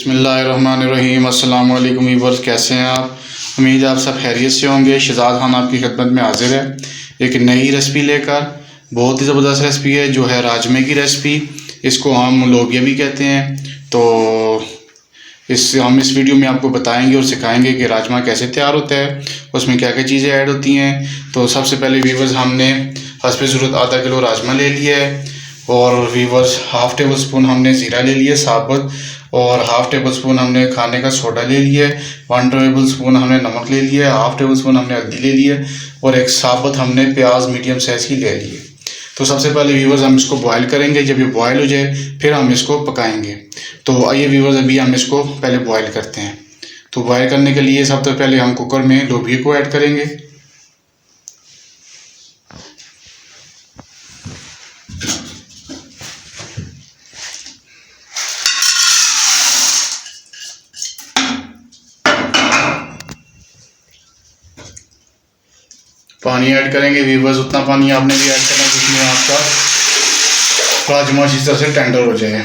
बिस्मिल्लाहिर्रहमानिर्रहीम। अस्सलाम वालेकुम व्यूअर्स, कैसे हैं आप? उम्मीद है आप सब खैरियत से होंगे। शहजाद खान आपकी खिदमत में हाजिर है एक नई रेसिपी लेकर। बहुत ही ज़बरदस्त रेसिपी है जो है राजमे की रेसिपी। इसको हम लोबिया भी कहते हैं। तो हम इस वीडियो में आपको बताएंगे और सिखाएंगे कि राजमा कैसे तैयार होता है, उसमें क्या क्या चीज़ें ऐड होती हैं। तो सबसे पहले व्यूअर्स हमने हस्बे ज़रूरत आधा किलो राजमा ले लिया है और व्यूअर्स हाफ़ टेबल स्पून हमने ज़ीरा ले लिया साबुत और हाफ़ टेबल स्पून हमने खाने का सोडा ले लिया है। 1 टेबल स्पून हमने नमक ले लिया है। हाफ़ टेबल स्पून हमने हल्दी ले लिया और एक साबुत हमने प्याज मीडियम साइज़ की ले ली है। तो सबसे पहले व्यूअर्स हम इसको बॉयल करेंगे। जब ये बॉयल हो जाए फिर हम इसको पकाएंगे। तो आइए व्यूअर्स अभी हम इसको पहले बॉयल करते हैं। तो बॉयल करने के लिए सबसे पहले हम कुकर में लोबिया को ऐड करेंगे। पानी ऐड करेंगे व्यूअर्स, उतना पानी आपने भी ऐड करना जिसमें आपका राजमा अच्छी तरह से टेंडर हो जाए।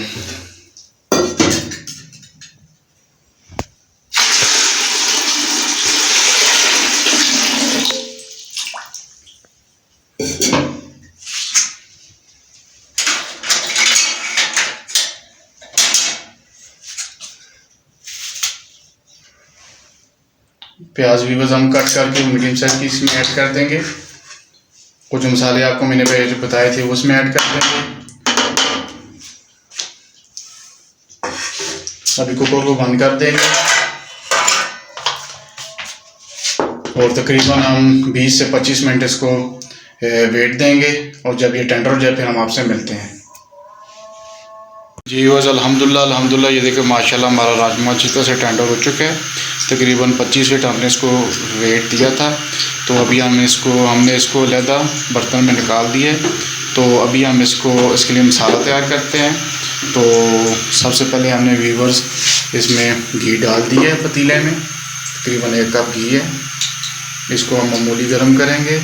प्याज व्यूअर्स हम कट करके मीडियम साइज की इसमें ऐड कर देंगे। कुछ मसाले आपको मैंने पहले बताए थे उसमें ऐड कर देंगे। अभी कुकर को बंद कर देंगे और तकरीबन हम 20 से 25 मिनट इसको वेट देंगे और जब ये टेंडर हो जाए फिर हम आपसे मिलते हैं। जी व्यूअर्स अल्हम्दुलिल्लाह ये देखिए माशाल्लाह हमारा राजमा अच्छी तरह से टेंडर हो चुका है। तकरीबन 25 मिनट हमने इसको वेट दिया था। तो अभी हमने इसको अलहदा बर्तन में निकाल दिए। तो अभी हम इसके लिए मसाला तैयार करते हैं। तो सबसे पहले हमने व्यूअर्स इसमें घी डाल दिया है पतीले में, तकरीबन 1 कप घी है। इसको हम मामूली गर्म करेंगे।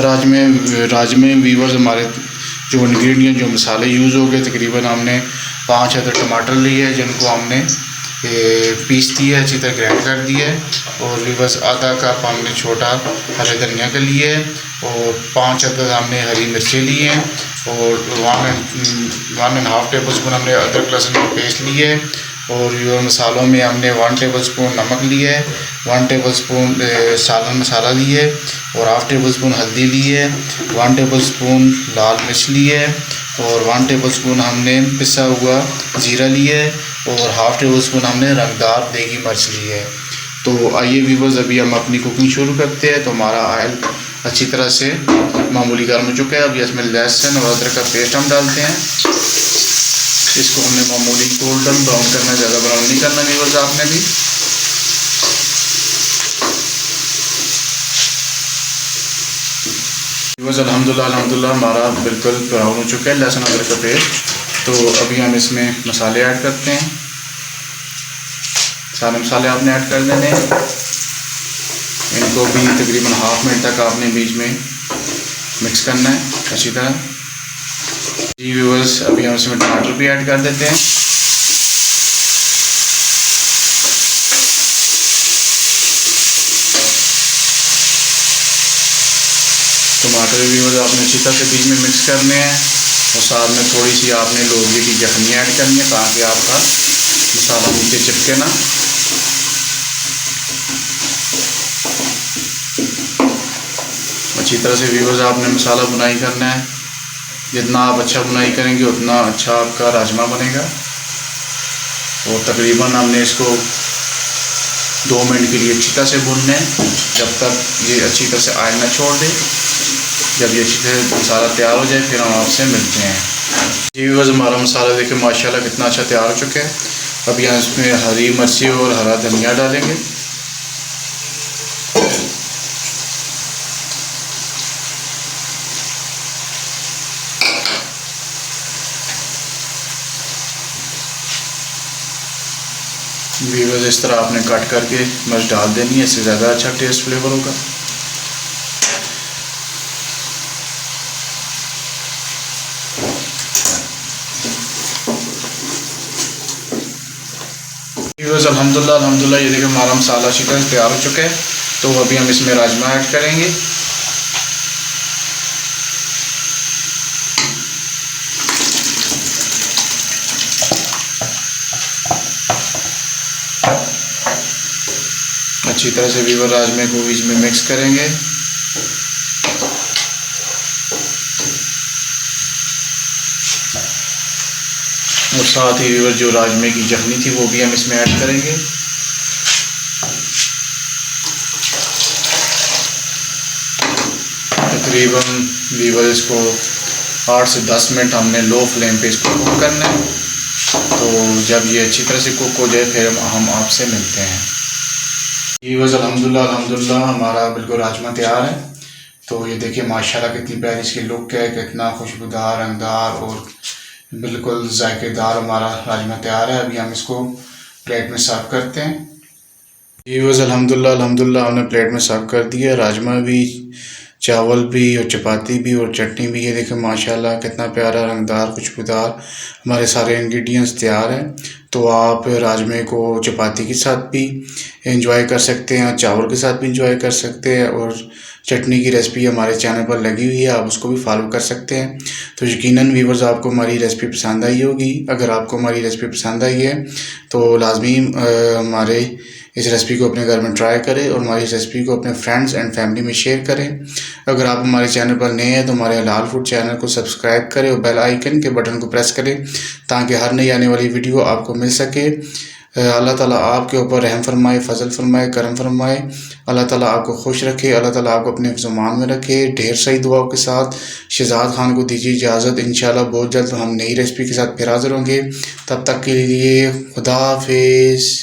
राजमे व्यूअर्स हमारे जो इंग्रेडिएंट जो मसाले यूज़ हो गए, तकरीबन हमने 5 अदर टमाटर लिए हैं जिनको हमने पीस दिया है, अच्छी तरह ग्राइंड कर दिया है। और व्यूअर्स आधा कप हमने छोटा हरे धनिया का लिए और 5 अदर हमने हरी मिर्चें लिए हैं और 1.5 टेबल स्पून हमने अदरक लहसुन का पेस्ट लिए है। और ये मसालों में हमने 1 टेबल स्पून नमक लिया है, 1 टेबल स्पून सालन मसाला लिए और हाफ़ टेबल स्पून हल्दी लिए, 1 टेबल स्पून लाल मिर्च लिए और 1 टेबल स्पून हमने पिसा हुआ ज़ीरा लिए और हाफ़ टेबल स्पून हमने रंगदार देगी मिर्च ली है। तो आइए व्यूअर्स अभी हम अपनी कुकिंग शुरू करते हैं। तो हमारा ऑयल अच्छी तरह से मामूली गर्म हो चुका है। अभी इसमें लहसुन और अदरक का पेस्ट हम डालते हैं। इसको हमने मामूली गोल्डन ब्राउन करना, ज़्यादा ब्राउन नहीं करना व्यूअर्स आपने भी। व्यूअर्स अल्हम्दुलिल्लाह हमारा बिल्कुल ब्राउन हो चुका है लहसुन अदरक का पेस्ट। तो अभी हम इसमें मसाले ऐड करते हैं। सारे मसाले आपने ऐड कर देने हैं। इनको भी तकरीबन हाफ़ मिनट तक आपने बीच में मिक्स करना है अच्छी तरह। जी व्यूअर्स अभी हम इसमें टमाटर भी ऐड कर देते हैं। टमाटर व्यूअर्स आपने अच्छी तरह से बीच में मिक्स करने हैं और साथ में थोड़ी सी आपने लोबिया की यखनी ऐड करनी है ताकि आपका मसाला नीचे चिपके ना। अच्छी तरह से व्यूअर्स आपने मसाला बुनाई करना है। जितना आप अच्छा बुनाई करेंगे उतना अच्छा आपका राजमा बनेगा। और तकरीबन हमने इसको 2 मिनट के लिए अच्छी तरह से भूनना है जब तक ये अच्छी तरह से ऑयल ना छोड़ दे। जब ये अच्छी तरह मसाला तैयार हो जाए फिर हम आपसे मिलते हैं। जी व्यूअर्स हमारा मसाला देखिए माशाल्लाह कितना अच्छा तैयार हो चुका है। अभी हम इसमें हरी मिर्ची और हरा धनिया डालेंगे। व्यूअर्स इस तरह आपने कट करके मिर्च डाल देनी है, इससे ज़्यादा अच्छा टेस्ट फ्लेवर होगा। व्यूअर्स अल्हम्दुलिल्लाह ये देखिए हमारा मसाला अच्छी तरह तैयार हो चुका है। तो अभी हम इसमें राजमा ऐड करेंगे। अच्छी तरह से व्यूअर राजमे को बीच में मिक्स करेंगे। और साथ ही व्यूअर जो राजमे की जखनी थी वो भी हम इसमें ऐड करेंगे। तकरीबन व्यूअर इसको 8 से 10 मिनट हमने लो फ्लेम पे इसको कुक करना है। तो जब ये अच्छी तरह से कुक हो जाए फिर हम आपसे मिलते हैं। व्यूअर्स अल्हम्दुलिल्लाह हमारा बिल्कुल राजमा तैयार है। तो ये देखिए माशाल्लाह कितनी प्यारी इसकी लुक है, कितना खुशबूदार, रंगदार और बिल्कुल जायकेदार हमारा राजमा तैयार है। अभी हम इसको प्लेट में सर्व करते हैं। व्यूअर्स अल्हम्दुलिल्लाह हमने प्लेट में सर्व कर दिया। राजमा भी, चावल भी और चपाती भी और चटनी भी। ये देखिए माशाल्लाह कितना प्यारा, रंगदार, खुशबूदार हमारे सारे इंग्रेडिएंट्स तैयार हैं। तो आप राजमे को चपाती के साथ भी एंजॉय कर सकते हैं, चावल के साथ भी एंजॉय कर सकते हैं। और चटनी की रेसिपी हमारे चैनल पर लगी हुई है, आप उसको भी फॉलो कर सकते हैं। तो यकीनन व्यूअर्स आपको हमारी रेसिपी पसंद आई होगी। अगर आपको हमारी रेसिपी पसंद आई है तो लाजमी हमारे इस रेसिपी को अपने घर में ट्राई करें और हमारी रेसिपी को अपने फ्रेंड्स एंड फैमिली में शेयर करें। अगर आप हमारे चैनल पर नए हैं तो हमारे हलाल फूड चैनल को सब्सक्राइब करें और बेल आइकन के बटन को प्रेस करें ताकि हर नई आने वाली वीडियो आपको मिल सके। अल्लाह ताला आपके ऊपर रहम फरमाए, फजल फरमाए, करम फरमाए। अल्लाह ताला आपको खुश रखे, अल्लाह ताला आपको अपने ज़ुबान में रखे। ढेर सारी दुआओं के साथ शहजाद खान को दीजिए इजाज़त। इंशाल्लाह बहुत जल्द हम नई रेसिपी के साथ फिर हाज़िर होंगे। तब तक के लिए खुदा हाफिज़।